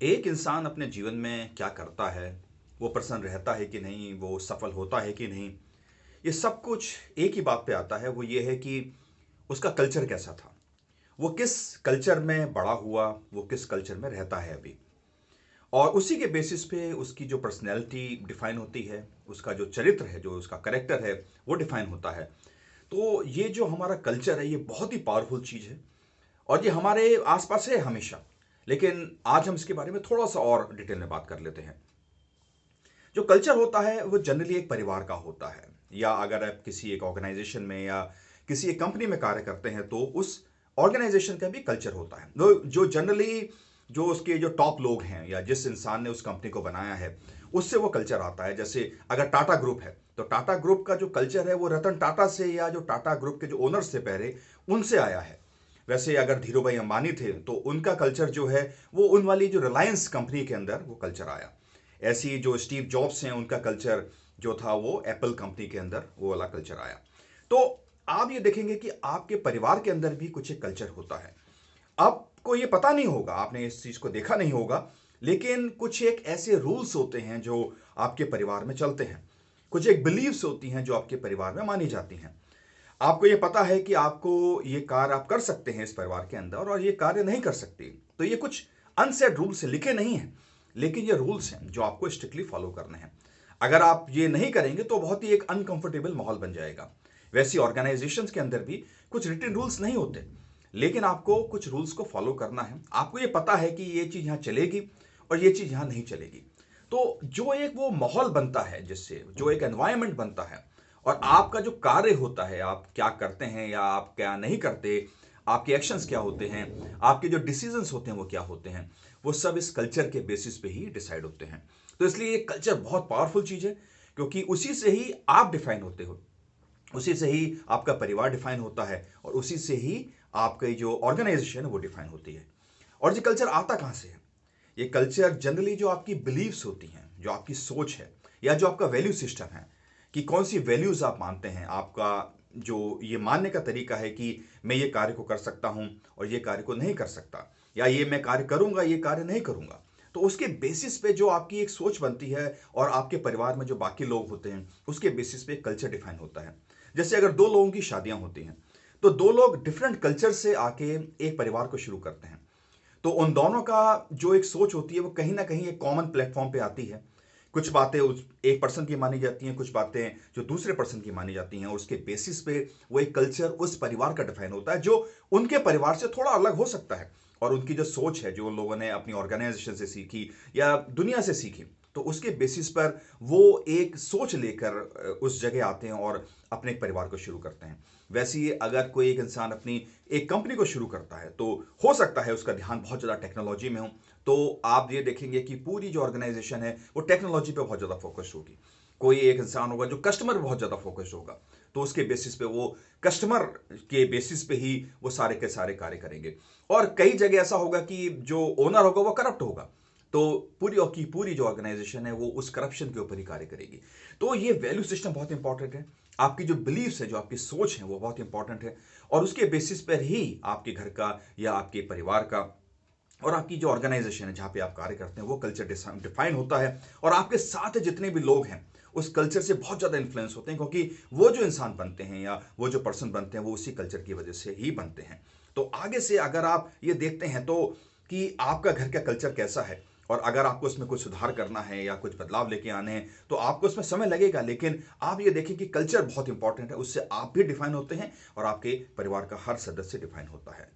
एक इंसान अपने जीवन में क्या करता है, वो प्रसन्न रहता है कि नहीं, वो सफल होता है कि नहीं, ये सब कुछ एक ही बात पे आता है। वो ये है कि उसका कल्चर कैसा था, वो किस कल्चर में बड़ा हुआ, वो किस कल्चर में रहता है अभी। और उसी के बेसिस पे उसकी जो पर्सनैलिटी डिफाइन होती है, उसका जो चरित्र है, जो उसका करेक्टर है, वो डिफाइन होता है। तो ये जो हमारा कल्चर है, ये बहुत ही पावरफुल चीज़ है और ये हमारे आसपास है हमेशा। लेकिन आज हम इसके बारे में थोड़ा सा और डिटेल में बात कर लेते हैं। जो कल्चर होता है वो जनरली एक परिवार का होता है, या अगर आप किसी एक ऑर्गेनाइजेशन में या किसी एक कंपनी में कार्य करते हैं तो उस ऑर्गेनाइजेशन का भी कल्चर होता है। जो जनरली जो उसके जो टॉप लोग हैं या जिस इंसान ने उस कंपनी को बनाया है, उससे वो कल्चर आता है। जैसे अगर टाटा ग्रुप है तो टाटा ग्रुप का जो कल्चर है वो रतन टाटा से या जो टाटा ग्रुप के जो ओनर्स थे पहले, उनसे आया है। वैसे अगर धीरूभाई अंबानी थे तो उनका कल्चर जो है वो उन वाली जो रिलायंस कंपनी के अंदर वो कल्चर आया। ऐसे ही जो स्टीव जॉब्स हैं उनका कल्चर जो था वो एप्पल कंपनी के अंदर वो वाला कल्चर आया। तो आप ये देखेंगे कि आपके परिवार के अंदर भी कुछ एक कल्चर होता है। आपको ये पता नहीं होगा, आपने इस चीज को देखा नहीं होगा, लेकिन कुछ एक ऐसे रूल्स होते हैं जो आपके परिवार में चलते हैं। कुछ एक बिलीव्स होती हैं जो आपके परिवार में मानी जाती हैं। आपको ये पता है कि आपको ये कार्य आप कर सकते हैं इस परिवार के अंदर और ये कार्य नहीं कर सकते। तो ये कुछ अनसेड रूल्स लिखे नहीं हैं, लेकिन ये रूल्स हैं जो आपको स्ट्रिक्टली फॉलो करने हैं। अगर आप ये नहीं करेंगे तो बहुत ही एक अनकंफर्टेबल माहौल बन जाएगा। वैसी ऑर्गेनाइजेशंस के अंदर भी कुछ रिटन रूल्स नहीं होते, लेकिन आपको कुछ रूल्स को फॉलो करना है। आपको ये पता है कि ये चीज़ यहाँ चलेगी और ये चीज़ यहाँ नहीं चलेगी। तो जो एक वो माहौल बनता है, जिससे जो एक एनवायरनमेंट बनता है और आपका जो कार्य होता है, आप क्या करते हैं या आप क्या नहीं करते, आपके एक्शंस क्या होते हैं, आपके जो डिसीजंस होते हैं वो क्या होते हैं, वो सब इस कल्चर के बेसिस पे ही डिसाइड होते हैं। तो इसलिए ये कल्चर बहुत पावरफुल चीज़ है, क्योंकि उसी से ही आप डिफाइन होते हो, उसी से ही आपका परिवार डिफाइन होता है और उसी से ही आपकी जो ऑर्गेनाइजेशन है वो डिफाइन होती है। और ये कल्चर आता कहाँ से है? ये कल्चर जनरली जो आपकी बिलीव्स होती हैं, जो आपकी सोच है, या जो आपका वैल्यू सिस्टम है, कि कौन सी वैल्यूज आप मानते हैं, आपका जो ये मानने का तरीका है कि मैं ये कार्य को कर सकता हूं और ये कार्य को नहीं कर सकता, या ये मैं कार्य करूंगा, ये कार्य नहीं करूंगा। तो उसके बेसिस पे जो आपकी एक सोच बनती है और आपके परिवार में जो बाकी लोग होते हैं उसके बेसिस पे कल्चर डिफाइन होता है। जैसे अगर दो लोगों की शादियां होती हैं तो दो लोग डिफरेंट कल्चर से आके एक परिवार को शुरू करते हैं। तो उन दोनों का जो एक सोच होती है वो कहीं ना कहीं एक कॉमन प्लेटफॉर्म पे आती है। कुछ बातें उस एक पर्सन की मानी जाती हैं, कुछ बातें जो दूसरे पर्सन की मानी जाती हैं, और उसके बेसिस पे वो एक कल्चर उस परिवार का डिफाइन होता है जो उनके परिवार से थोड़ा अलग हो सकता है। और उनकी जो सोच है, जो उन लोगों ने अपनी ऑर्गेनाइजेशन से सीखी या दुनिया से सीखी, तो उसके बेसिस पर वो एक सोच लेकर उस जगह आते हैं और अपने एक परिवार को शुरू करते हैं। वैसे ही अगर कोई एक इंसान अपनी एक कंपनी को शुरू करता है तो हो सकता है उसका ध्यान बहुत ज़्यादा टेक्नोलॉजी में हो। तो आप ये देखेंगे कि पूरी जो ऑर्गेनाइजेशन है वो टेक्नोलॉजी पे बहुत ज़्यादा फोकस होगी। कोई एक इंसान होगा जो कस्टमर पे बहुत ज़्यादा फोकस होगा, तो उसके बेसिस पे वो कस्टमर के बेसिस पे ही वो सारे के सारे कार्य करेंगे। और कई जगह ऐसा होगा कि जो ओनर होगा वो करप्ट होगा, तो पूरी की पूरी जो ऑर्गेनाइजेशन है वो उस करप्शन के ऊपर ही कार्य करेगी। तो ये वैल्यू सिस्टम बहुत इंपॉर्टेंट है। आपकी जो बिलीव्स है, जो आपकी सोच है, वो बहुत इंपॉर्टेंट है। और उसके बेसिस पर ही आपके घर का या आपके परिवार का और आपकी जो ऑर्गेनाइजेशन है जहां पे आप कार्य करते हैं वो कल्चर डिफाइन होता है। और आपके साथ जितने भी लोग हैं उस कल्चर से बहुत ज़्यादा इन्फ्लुएंस होते हैं, क्योंकि वो जो इंसान बनते हैं या वो जो पर्सन बनते हैं वो उसी कल्चर की वजह से ही बनते हैं। तो आगे से अगर आप ये देखते हैं तो कि आपका घर का कल्चर कैसा है, और अगर आपको उसमें कुछ सुधार करना है या कुछ बदलाव लेके आने हैं तो आपको उसमें समय लगेगा, लेकिन आप ये देखें कि कल्चर बहुत इंपॉर्टेंट है, उससे आप भी डिफाइन होते हैं और आपके परिवार का हर सदस्य डिफाइन होता है।